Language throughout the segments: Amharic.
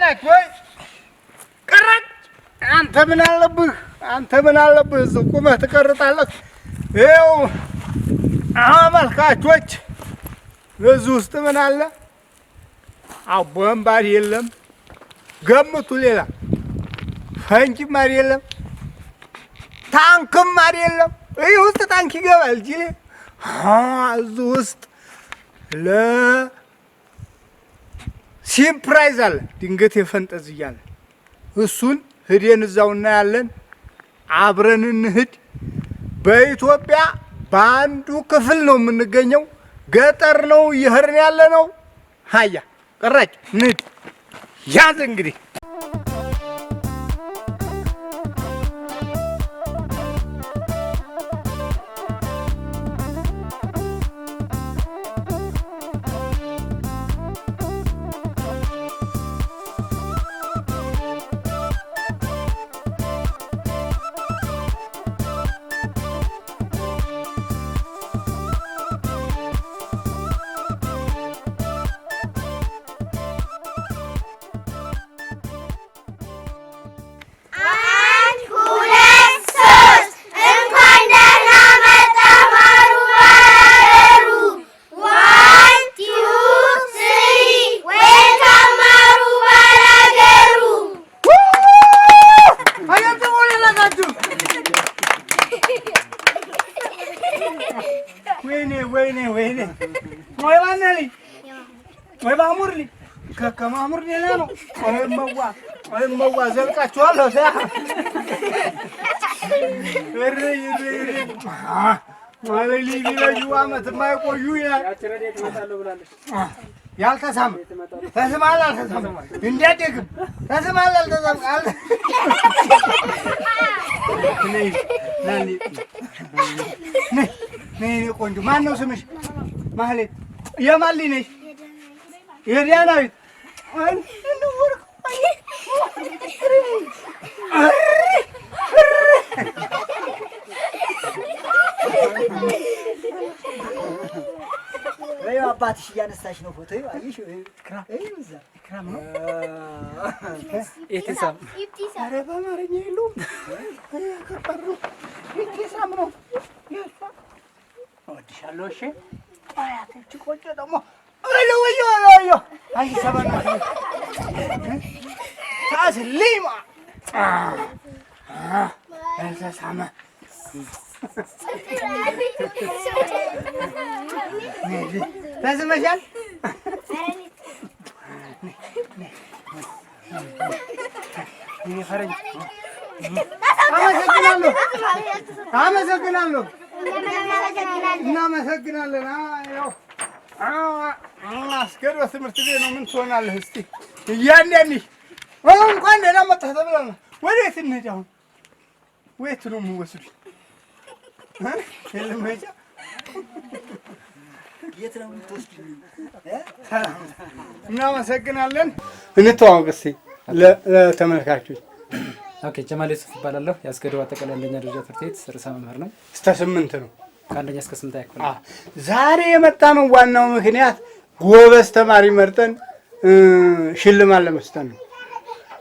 ቀረች ወይ ቀረች። አንተ ምን አለብህ እዚህ ቁመህ ትቀርጣለህ? ይኸው አመልካቾች በዚህ ውስጥ ምን አለ? ቦምብ የለም፣ ገምቱ። ሌላ ፈንጂም የለም፣ ታንክም የለም። ይህ ውስጥ ታንክ ይገባል እንጂ እዚህ ውስጥ ለሲምፕራይዝ አለ። ድንገት የፈንጠዝያ አለ። እሱን ሂደን እዛው እናያለን። አብረን እንሂድ። በኢትዮጵያ በአንዱ ክፍል ነው የምንገኘው። ገጠር ነው እየሄድን ያለ ነው። ሀያ ቀራጭ እንሂድ። ያዝ እንግዲህ ከማሙር ሌላ ነው። እመዋ ዘልቃችኋለሁ። ሊለዩ ዓመት የማይቆዩ ያልተሳመ ተስማል አልተሳመ እንዲያደግም ተስማል አልተሳመ ነይ ቆንጆ። ማን ነው ስምሽ? ማህሌት። የማን ልጅ ነሽ? የዲያናዊት አባትሽ እያነሳሽ ነው ፎቶ። አይሽ ኢክራም ነው። ኢብቲሳም። ኧረ በአማርኛ የለውም። ኢብቲሳም ነው። እወድሻለሁ። እሺ አያቶች ቆንጆ ደግሞ ወዮ አይ ሰበና ታስሊማ እንሰሳማ ተስመሻል። አመሰግናለሁ። እናመሰግናለን። አስገድባ ትምህርት ቤት ነው። ምን ትሆናለህ? እስኪ እያንዳንድሽ እንኳን ደህና መጣህ ተብለናል። ወዴት እንሂድ አሁን? ወዴት ነው የምወስዱኝ? የለም መሄጃ የት ነው የምትወስዱኝ? እናመሰግናለን። እንተዋወቅ እስኪ ለተመልካቾች። ኦኬ፣ ጀማል ዩሱፍ እባላለሁ። የአስገድባ አጠቃላይ አንደኛ ደረጃ ትምህርት ቤት ርዕሰ መምህር ነው። እስከ 8 ነው። ከአንደኛ እስከ 8 ያክል። ዛሬ የመጣ ነው ዋናው ምክንያት ጎበዝ ተማሪ መርጠን ሽልማት ለመስጠት ነው።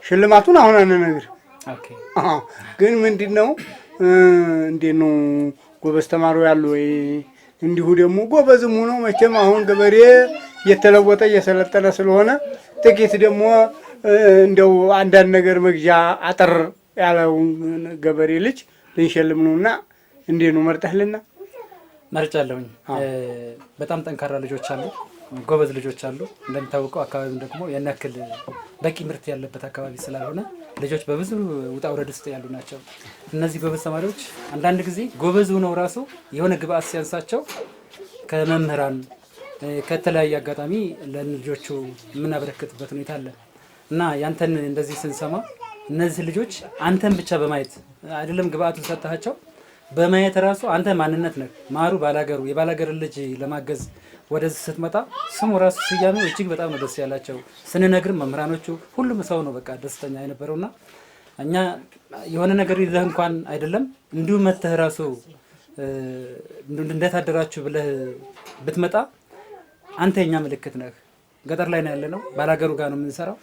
ሽልማቱን አሁን አንነግርም። ኦኬ። ግን ምንድነው እንዴት ነው ጎበዝ ተማሪ ያሉ ወይ እንዲሁ ደግሞ ጎበዝም ሆኖ መቼም አሁን ገበሬ እየተለወጠ እየሰለጠነ ስለሆነ ጥቂት ደግሞ እንደው አንዳንድ ነገር መግዣ አጠር ያለው ገበሬ ልጅ ልንሸልም ነውና እንዴት ነው መርጠህልና? መርጫለሁኝ። በጣም ጠንካራ ልጆች አሉ፣ ጎበዝ ልጆች አሉ። እንደሚታወቀው አካባቢው ደግሞ ያን ያክል በቂ ምርት ያለበት አካባቢ ስላልሆነ ልጆች በብዙ ውጣ ውረድ ውስጥ ያሉ ናቸው። እነዚህ ጎበዝ ተማሪዎች አንዳንድ ጊዜ ጎበዝ ሆነው ራሱ የሆነ ግብአት ሲያንሳቸው ከመምህራን ከተለያየ አጋጣሚ ለልጆቹ የምናበረክትበት ሁኔታ አለ እና ያንተን እንደዚህ ስንሰማ እነዚህ ልጆች አንተን ብቻ በማየት አይደለም ግብአቱን ሰጥተሃቸው በማየት ራሱ አንተ ማንነት ነህ። ማሩ ባላገሩ የባላገር ልጅ ለማገዝ ወደዚህ ስትመጣ ስሙ ራሱ ስያሜው እጅግ በጣም ነው ደስ ያላቸው። ስንነግርም መምህራኖቹ ሁሉም ሰው ነው በቃ ደስተኛ የነበረውና እኛ የሆነ ነገር ይዘህ እንኳን አይደለም እንዲሁ መተህ ራሱ እንዴት አደራችሁ ብለህ ብትመጣ አንተ የኛ ምልክት ነህ። ገጠር ላይ ነው ያለነው፣ ባላገሩ ጋር ነው የምንሰራው።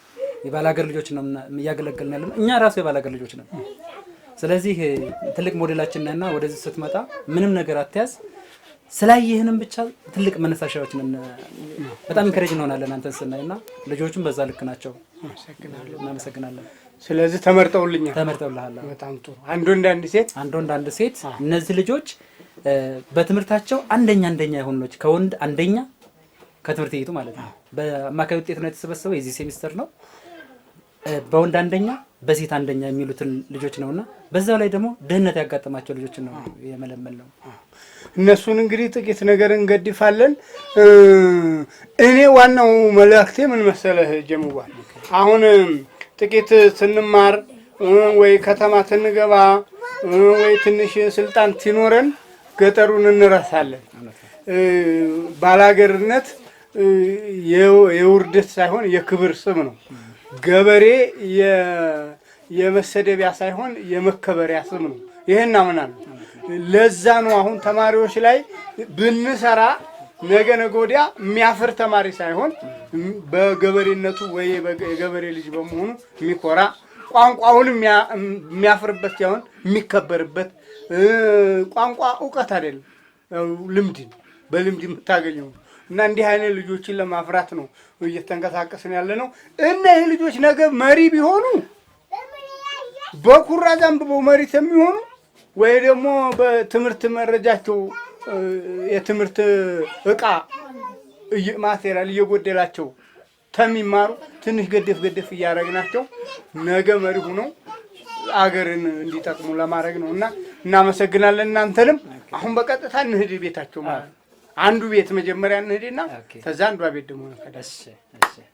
የባላገር ልጆች ነው እያገለገልን ያለነው። እኛ ራሱ የባላገር ልጆች ነን። ስለዚህ ትልቅ ሞዴላችን ነህና ወደዚህ ስትመጣ ምንም ነገር አትያዝ፣ ስላየህንም ብቻ ትልቅ መነሳሻዎች ነን። በጣም ኢንከሬጅ እንሆናለን አንተን ስናይና ልጆቹም በዛ ልክ ናቸው። እናመሰግናለን። ስለዚህ ተመርጠውልኛል። ተመርጠውልሃል። በጣም ጥሩ። አንድ ወንድ አንድ ሴት። እነዚህ ልጆች በትምህርታቸው አንደኛ የሆኑ ልጆች ከወንድ አንደኛ ከትምህርት ቤቱ ማለት ነው። በአማካይ ውጤት ነው የተሰበሰበው። የዚህ ሴሚስተር ነው። በወንድ አንደኛ በሴት አንደኛ የሚሉትን ልጆች ነውና በዛው ላይ ደግሞ ድህነት ያጋጠማቸው ልጆች ነው የመለመል ነው። እነሱን እንግዲህ ጥቂት ነገር እንገድፋለን። እኔ ዋናው መልእክቴ ምን መሰለህ ጀምዋል፣ አሁን ጥቂት ስንማር ወይ ከተማ ስንገባ ወይ ትንሽ ስልጣን ሲኖረን ገጠሩን እንረሳለን። ባላገርነት የውርደት ሳይሆን የክብር ስም ነው። ገበሬ የመሰደቢያ ሳይሆን የመከበሪያ ስም ነው። ይሄን አምናለሁ። ለዛ ነው አሁን ተማሪዎች ላይ ብንሰራ ነገ ወዲያ የሚያፍር ተማሪ ሳይሆን በገበሬነቱ ወይ የገበሬ ልጅ በመሆኑ የሚኮራ ቋንቋውን የሚያፍርበት ሳይሆን የሚከበርበት ቋንቋ እውቀት አይደለም፣ ልምድ በልምድ የምታገኘው እና እንዲህ አይነት ልጆችን ለማፍራት ነው እየተንቀሳቀስን ያለ ነው። እነዚህ ልጆች ነገ መሪ ቢሆኑ በኩራዝ አንብበው መሪ የሚሆኑ ወይ ደግሞ በትምህርት መረጃቸው የትምህርት ዕቃ ማቴሪያል እየጎደላቸው ተሚማሩ ትንሽ ገደፍ እያደረግናቸው ነገ መሪ ሆነው አገርን እንዲጠቅሙ ለማድረግ ነው። እና እናመሰግናለን እናንተንም። አሁን በቀጥታ እንሂድ ቤታቸው ማለት ነው። አንዱ ቤት መጀመሪያ እንሂድና ከዛ አንዷ ቤት ደግሞ ነው።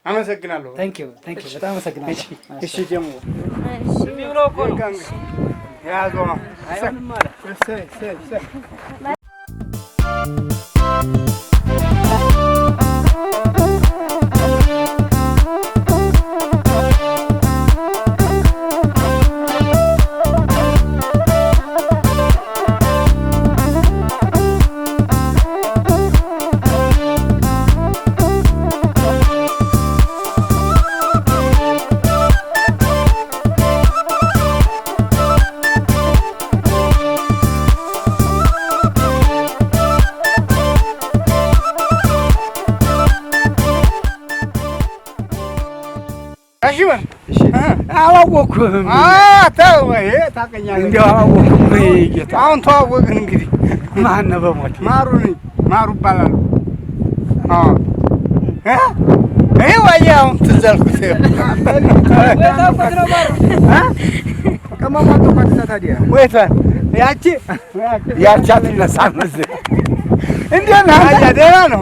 አመሰግናለሁ። ታንክ ዩ በጣም አመሰግናለሁ። እሺ ጀሙ የሚብሎ እኮ ነው ያዘው አይሆንም ማለት አላወኩም። ተው ታውቀኛለህ። እንደው አላወኩም። ጌታ አሁን ተዋወቅን። እንግዲህ ማን ነው በሞት ማሩ ነኝ። ማሩ እባላለሁ። ይሄ ወያ አሁን ትዝ አልኩት። ከማማቶ ከተታ ታዲያ ወይቷን ያቺ አትነሳም። እንዴት ነህ? ደህና ነው።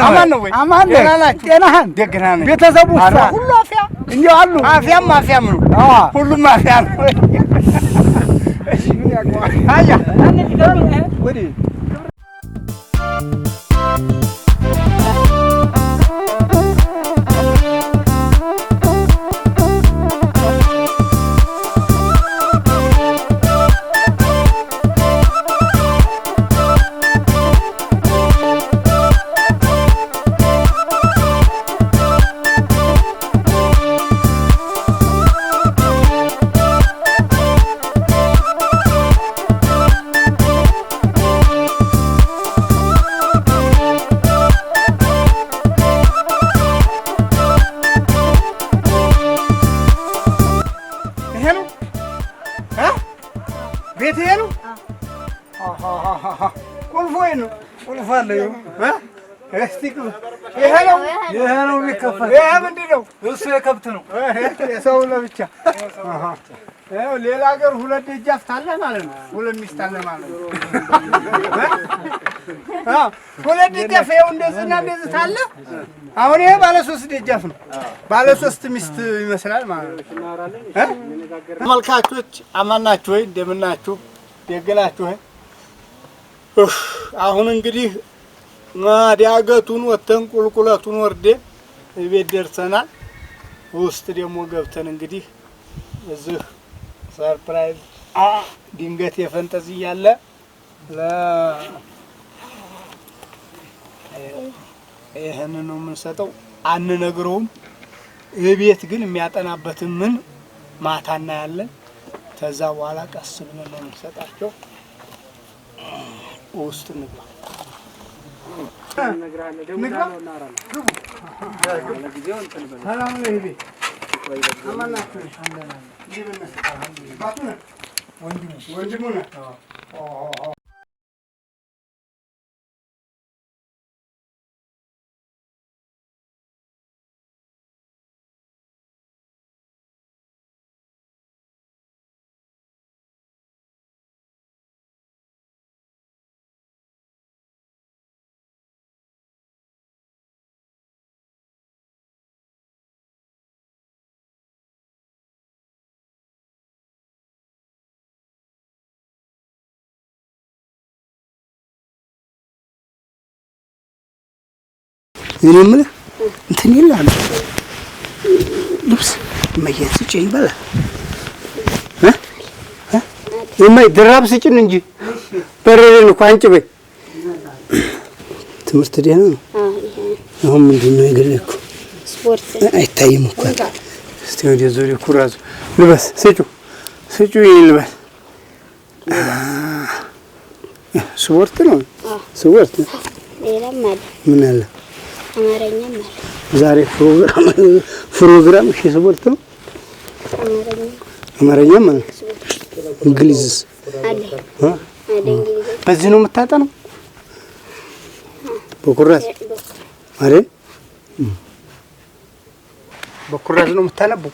አማን ነው ወይ? አማን ነው። ጤናህን ደግና ነው። ቤተሰቡ ሁሉ አፍያ እንዴው አሉ። አፍያም ነው። ሁሉም አፍያ ነው። እሺ ምን ያቋል? አያ ወዲ ይሄ ነው የሚከፈል። ይሄ ምንድን ነው? እሱ የከብት ነው። የሰው ለብቻ ሌላ ሀገር ሁለት ደጃፍ ታለ ማለት ነው። ሁለት ሚስት አለ ማለት ነው። ሁለት ደጃፍ ይኸው እንደዚህና እንደዚህ ታለ። አሁን ይሄ ባለ ሶስት ደጃፍ ነው። ባለ ሶስት ሚስት ይመስላል ማለት ነው። ተመልካቾች አማን ናችሁ ወይ? እንደምን ናችሁ? ደግ ናችሁ ወይ? አሁን እንግዲህ ዳገቱን ወተን ቁልቁለቱን ወርደን ቤት ደርሰናል። ውስጥ ደግሞ ገብተን እንግዲህ እዚህ ሰርፕራይዝ ድንገት የፈንጠዝያ ያለ ይሄን ነው የምንሰጠው። አንነግረውም ቤት ግን የሚያጠናበትን ምን ማታ እናያለን። ከዛ በኋላ ቀስ ብለን ነው የምንሰጣቸው። ውስጥ እንግባ እኔ የምልህ እንትን ይላል ልብስ መየት ስጭኝ በላ የማይ ድራብ ስጭን እንጂ በረሬን እኮ አንጭ በይ። ትምህርት ደህና ነው። አሁን ምንድን ነው የገለኩ ስፖርት አይታይም እኮ እስቲ ወደ ዞሪ ኩራዝ ልበስ ስጩ ይልበስ ስፖርት ነው ስፖርት ሌላም አለ ምን አለ አማርኛም አለ ዛሬ ፕሮግራም እሺ ስፖርት ነው አማርኛም አለ እንግሊዝስ አለ በዚህ ነው የምታጠነው በኩራዝ አይደል በኩራዝ ነው የምታነበው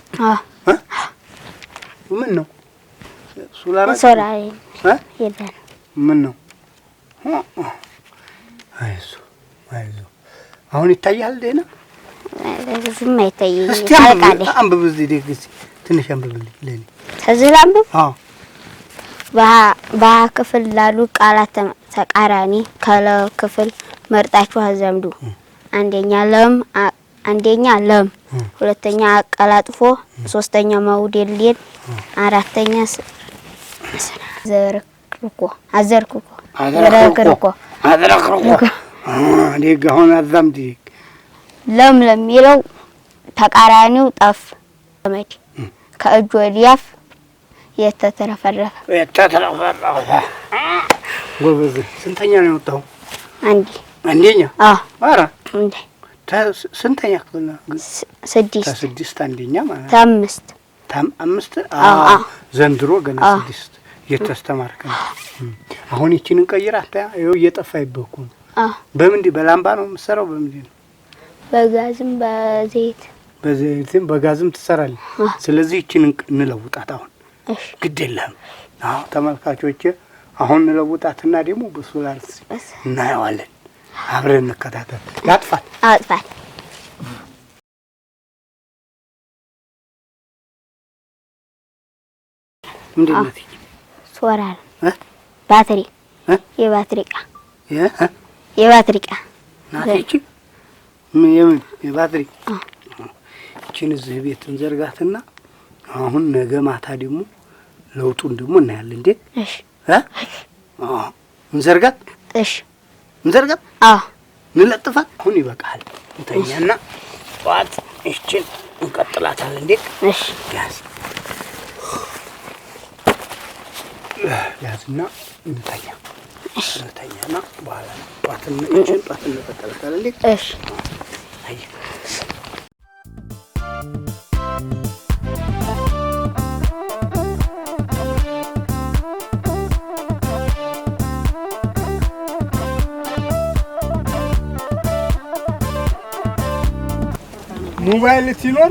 ምን ነው ሱላራ ሶራይ ይላል ምን ነው አይዞህ አሁን ይታያል ደህና ዝም አይታየኝ እስቲ አንብብ እዚህ ደግስ ትንሽ አንብብልኝ ለኔ ከዚህ ላንብብ በክፍል ላሉ ቃላት ተቃራኒ ካለ ክፍል መርጣችሁ አዛምዱ። አንደኛ ለም ሁለተኛ አቀላጥፎ ሶስተኛ መውደልል አራተኛ አዘርክኮ አሁን አዛምድ ለም ለሚለው ተቃራኒው ጠፍ መድ ከእጅ ወዲያፍ የተተረፈረፈ ጎበዝ ስንተኛ ነው የወጣው አንደኛ ኧረ ስንተኛ ክፍል ነው ስድስት አንደኛ ማለት አምስት ዘንድሮ ገና ስድስት እየተስተማርክ ነው አሁን ይቺን እንቀይራት ይኸው እየጠፋ ይበኩ በምንድን በላምባ ነው የምትሰራው በምንድን ነው በጋዝም በዘይትም በጋዝም ትሰራለህ ስለዚህ ይቺን እንለውጣት አሁን ግድ የለም አዎ ተመልካቾች አሁን እንለውጣትና ደግሞ በሶላር እናየዋለን አብረን እንከታተል ያጥፋል ምንድን ነው ሶላር ባትሪ የባትሪ ናቲቺ ምን የባትሪ እቺን እዚህ ቤት እንዘርጋትና አሁን ነገ ማታ ደግሞ ለውጡን ደግሞ እናያለን እንዴ እሺ እንዘርጋት እንዘርጋት እንለጥፋት አሁን ይበቃል እንተኛና ጧት እቺን እንቀጥላታለን እንዴ እሺ ያዝና እንተኛና በኋላ ጧትን እንቀጥላታለን እንዴ እሺ አይ ሞባይል ሲኖር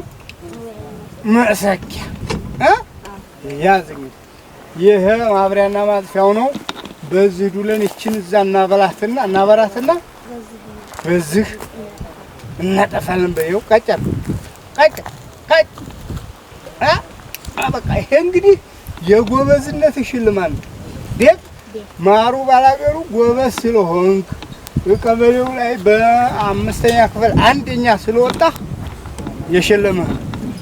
መሰኪያ ያዝኝ ይሄ ማብሪያና ማጥፊያው ነው በዚህ ዱለን እቺን እዛ እናበራትና በዚህ እናጠፋለን በየው ቀጨር በቃ ይሄ እንግዲህ የጎበዝነት ሽልማት ነው ደግ ማሩ ባላገሩ ጎበዝ ስለሆንክ ቀበሌው ላይ በአምስተኛ ክፍል አንደኛ ስለወጣ የሸለመ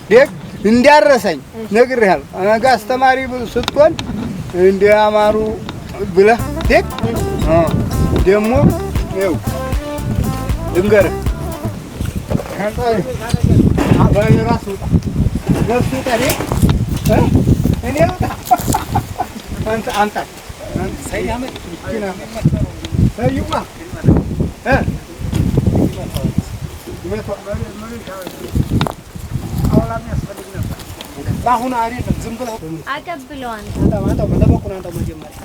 ደግ እንዲያረሰኝ ነግሬሃለሁ አናጋ አስተማሪ ስትሆን እንዲያማሩ ብለህ ደግ ደግሞ ይኸው ልንገርህ ራስ ውጣ ነፍሱ ጠሪ እኔ ውጣ አንተ አንተ ሰያመት ይችላል ሰይዋ አሁን አይደለም ዝም ብለው አቀብለዋል። አንተው መጠበቁን አንተው መጀመሪያ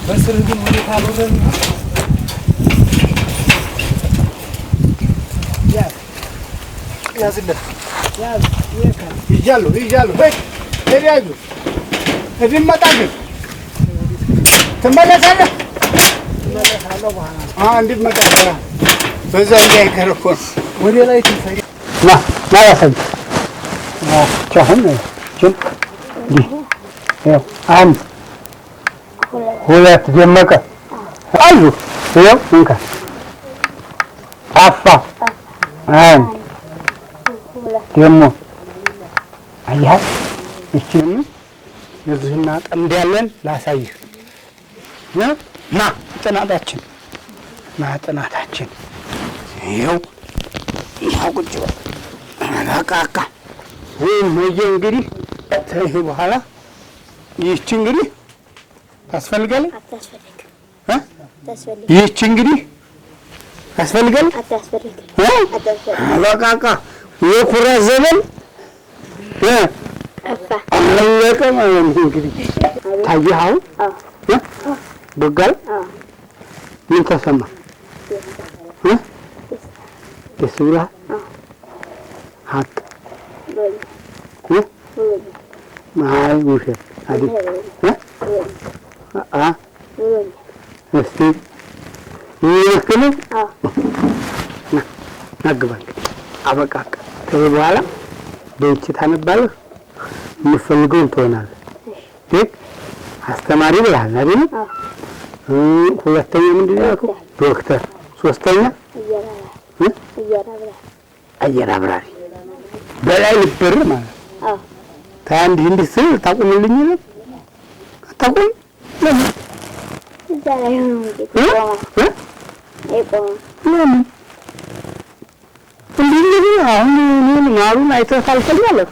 በስር ግን ሁኔታ አልወደም ያዝለት ያዝ ይጃሉ ሄዳሉ እዚህ መጣልን ትመለሳለህ እንዴት መጣ በዛ እንዳይቀር እኮ ወደ ላይ ትንሳይ ና ያሰብ ቻሁን አንድ ሁለት ደመቀ አሉ ይኸው እንካ አፋ አንድ ደግሞ አያህ እቺን እዚህና ጠምድ ያለን ላሳይህ ና ጥናታችን ይኸው ቁጭ በቃ ወይም ወየ እንግዲህ ተይህ በኋላ ይህች እንግዲህ ታስፈልጋለች ይህች እንግዲህ ታስፈልጋለች በቃ የኩራት ዘመን አለቀ ማለት ነው። እንግዲህ ታየህ አሁን ቦጋለ ምን ተሰማ ደስ ብሎሃል? ሀቅ አይ ውሸት አይደል? እስቲ ይሄን ናግባ አበቃ ከዚህ በኋላ በእቺ ታነባለህ የምትፈልገውን ትሆናለህ። እሺ አስተማሪ ብለሃል አይደል? ሁለተኛ ምንድን ነው ያልከው? ዶክተር። ሶስተኛ አየር አብራሪ በላይ ልበር ማለት ነው። ታንዲ እንዲህ ስል ታቆምልኝ ነው ታቆም ለምን ዛሬ ነው ለምን እንዴ አሁን ምን ማሩን አይተህ አልፈልጋለሁ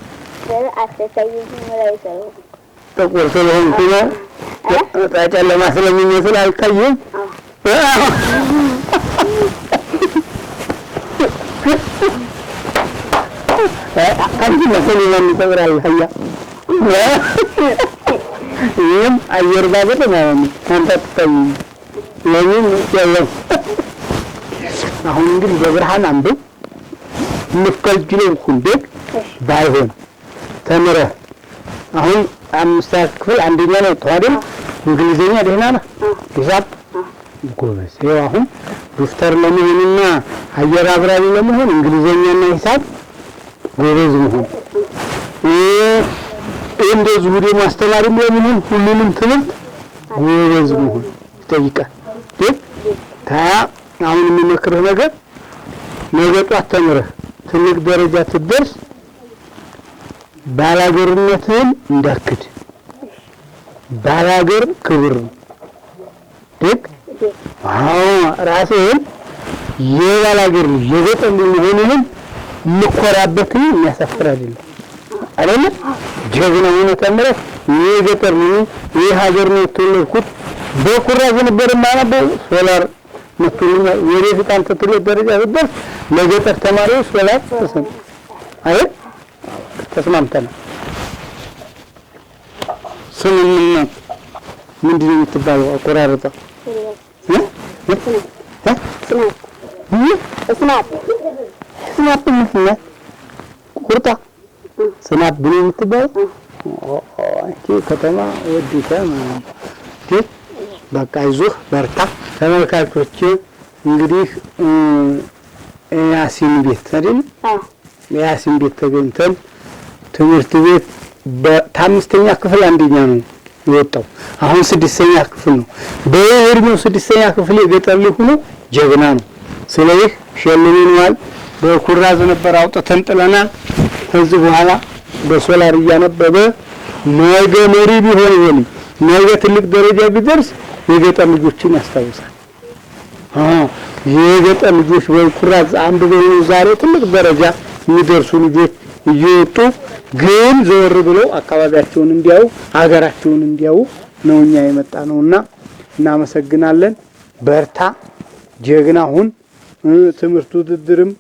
ጥቁር ስለሆንኩ ነው ጨለማ ስለሚመስል አልታየም። አንቺ መሰለኝ የሚሰብራል አያ ይሄም አየር ባገት ነው አንተ ተጠይ ለምን ያለው አሁን እንግዲህ በብርሃን አንብብ ምትከልጅለው ሁሉ ባይሆን ተምረህ አሁን አምስት ክፍል አንደኛ ነው ተዋደም እንግሊዘኛ ደህና ነህ ሂሳብ ጎበዝ ይኸው አሁን ዶክተር ለመሆንና አየር አብራሪ ለመሆን እንግሊዘኛና ሂሳብ ጎበዝ መሆን እንደዚሁ ደግሞ አስተማሪም ለመሆን ሁሉንም ትምህርት ጎበዝ መሆን ይጠይቃል። ታያ አሁን የምመክርህ ነገር ነገ ጧት ተምረህ ትልቅ ደረጃ ትደርስ ባላገርነትህን እንዳክድ ባላገር ክብር ነው። ራስህን የባላገር የገጠር መሆንህን የምኮራበትን የሚያሳፍር አይደለም ጀግና ሆነ ተምረህ የገጠር ነው የሀገር ነው የተወለድኩት በኩራዝ ነበር ማነበው ሶላር መጥቶኛ የሬት አንተ ትልቅ ደረጃ ትደርስ ለገጠር ተማሪዎች ሶላር ተሰም አይደል ተስማምተናል። ስምምና ምንድን ነው የምትባለው? አቆራረጠ ስናፕ ምንድነው? ቁርጣ ስናፕ ብሎ የምትባለው አንቺ ከተማ ወዲታ ማለት በቃ ይዞህ በርታ። ተመልካቾች እንግዲህ ያሲን ቤት አይደል? ያሲን ቤት ተገኝተን ትምህርት ቤት በአምስተኛ ክፍል አንደኛ ነው የወጣው። አሁን ስድስተኛ ክፍል ነው። በእድሜው ስድስተኛ ክፍል የገጠር ልጅ ሆኖ ጀግና ነው። ስለዚህ ሸልመናል። በኩራዝ ነበር አውጥተን ጥለናል። ከዚህ በኋላ በሶላር እያነበበ ነገ መሪ ቢሆን ይሆን ነገ ትልቅ ደረጃ ቢደርስ የገጠር ልጆችን ያስታውሳል። የገጠር ልጆች በኩራት አንብበው ዛሬ ትልቅ ደረጃ የሚደርሱ ልጆች እየወጡ ግን ዘወር ብለው አካባቢያቸውን እንዲያው ሀገራቸውን እንዲያው ነው እኛ የመጣ ነውና እናመሰግናለን። በርታ ጀግና ሁን። ትምህርት ውድድርም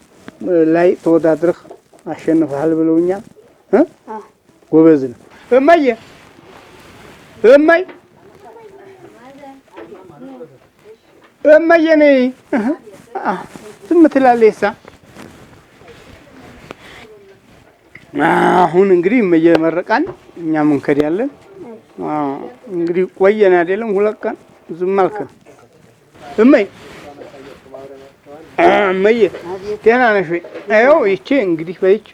ላይ ተወዳድረህ አሸንፈሃል ብለውኛል። ጎበዝ ነው። እማዬ ነይ ዝም ትላለች። አሁን እንግዲህ እመዬ መረቃን እኛ መንከድ ያለን እንግዲህ ቆየን አይደለም 2 ቀን ዝም አልከን። እመዬ ደህና ነሽ ወይ? ይኸው ይቺ እንግዲህ በይች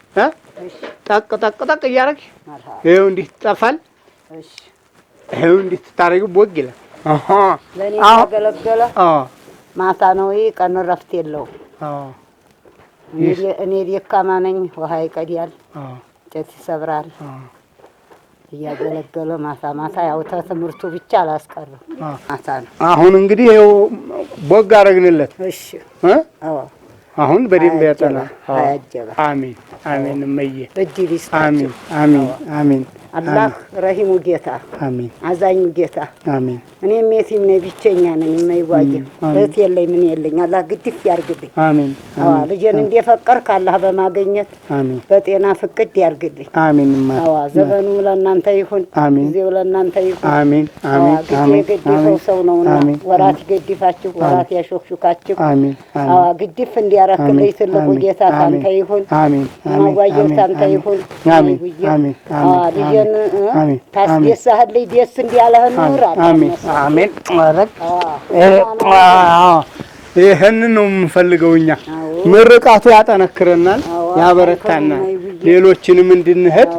ጠቅ ጠቅ ጠቅ እያደረግሽ ይኸው እንዲህ ትጠፋል። ይኸው እንዲህ ትታረጊው ቦግ ይላል። ለእኔ ያገለገለ ማታ ነው። ቀን እረፍት የለውም። እኔ ደካማ ነኝ። ውሃ ይቀዳል፣ እንጨት ይሰብራል። እያገለገለ ማታ ያው ትምህርቱ ብቻ አላስቀረም። ማታ ነው። አሁን እንግዲህ ይኸው ቦግ አደረግንለት። እሺ አሁን በደንብ ያጠናል። አሜን አሜን። እመዬ እድል ይስጣችሁ። አሜን። አላህ ረሂሙ ጌታ አሜን፣ አዛኙ ጌታ አሜን። እኔም የቲም ነኝ፣ ብቸኛ ነኝ። የማይዋየ እህት የለኝ፣ ምን የለኝ። አላህ ግድፍ ያርግልኝ። አሜን። ልጄን እንደፈቀርክ አላህ በማገኘት አሜን፣ በጤና ፍቅድ ያርግልኝ። አሜን። ዘመኑ ለእናንተ ይሁን፣ ጊዜው ለእናንተ ይሁን። አሜን አሜን። ግድፈው ሰው ነውና ወራት ይገድፋችሁ፣ ወራት ያሾክሹካችሁ። አሜን። ግድፍ እንዲያረክልኝ ትልቁ ጌታ ካንተ ይሁን። አሜን። ማዋየው ካንተ ይሁን። አሜን አሜን። ታስደሳህልኝ ደስ እንዲያለህ ኑር። አሜን። ይሄንን ነው የምንፈልገው እኛ። ምርቃቱ ያጠነክረናል፣ ያበረታናል፣ ሌሎችንም እንድንሄድ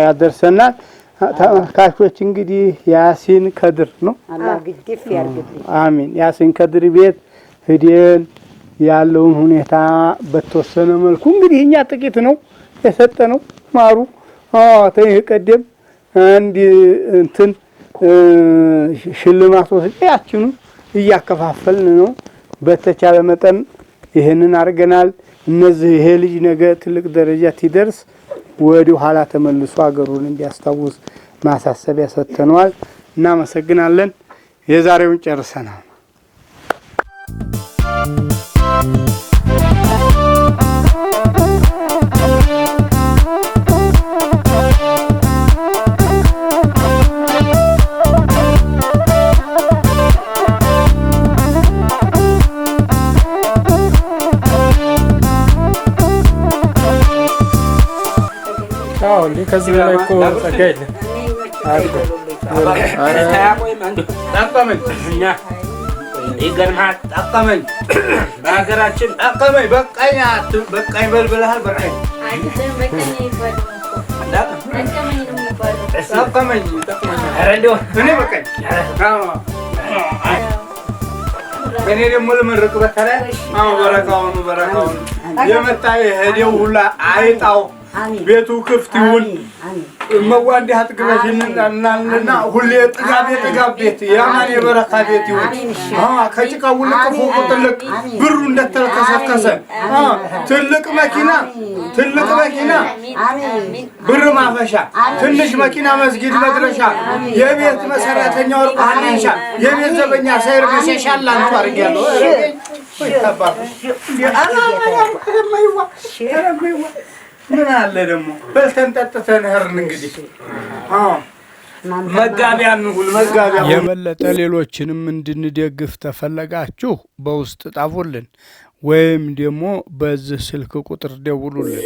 ያደርሰናል። ተመልካቾች እንግዲህ ያሲን ከድር ነው። አላህ ግድፍ ያርግልኝ። አሜን። ያሲን ከድር ቤት ሄደን ያለውን ሁኔታ በተወሰነ መልኩ እንግዲህ እኛ ጥቂት ነው የሰጠነው ማሩ ተይ ቀደም አንድ እንትን ሽልማት ወስደያችኑ እያከፋፈልን ነው። በተቻለ መጠን ይሄንን አድርገናል። እነዚህ ይሄ ልጅ ነገ ትልቅ ደረጃ ሲደርስ ወደ ኋላ ተመልሶ ሀገሩን እንዲያስታውስ ማሳሰቢያ ሰጥተነዋል። እናመሰግናለን። የዛሬውን ጨርሰናል። ከዚህ በላይ እኮ ጸጋ የለም። ጠቀመኝ በሀገራችን ጠቀመኝ። በቃኝ በል ብለሃል። በቃኝ ጠቀመኝ። እኔ ደግሞ ልመርቅ በተለይ በረካውን የመጣ የሄደው ሁላ አይጣው ቤቱ ክፍት ይሁን። መዋንዲ አጥግበሽንና ሁሌ ጥጋብ ቤት ያማን የበረካ ቤት ይሁን። ከጭቃው ልቅፉ ቁጥልቅ ብሩ እንደተከሰከሰ ትልቅ መኪና ብር ማፈሻ፣ ትንሽ መኪና መስጊድ መድረሻ፣ የቤት መሰረተኛ ወርቅ ሀናሻ፣ የቤት ዘበኛ ሳይር መሸሻላ አንቱ አድርጊያለሁ። ምን አለ ደግሞ በልተን ጠጥተን ሄርን። እንግዲህ መጋቢያ የበለጠ ሌሎችንም እንድንደግፍ ተፈለጋችሁ በውስጥ ጣፉልን ወይም ደግሞ በዚህ ስልክ ቁጥር ደውሉልን።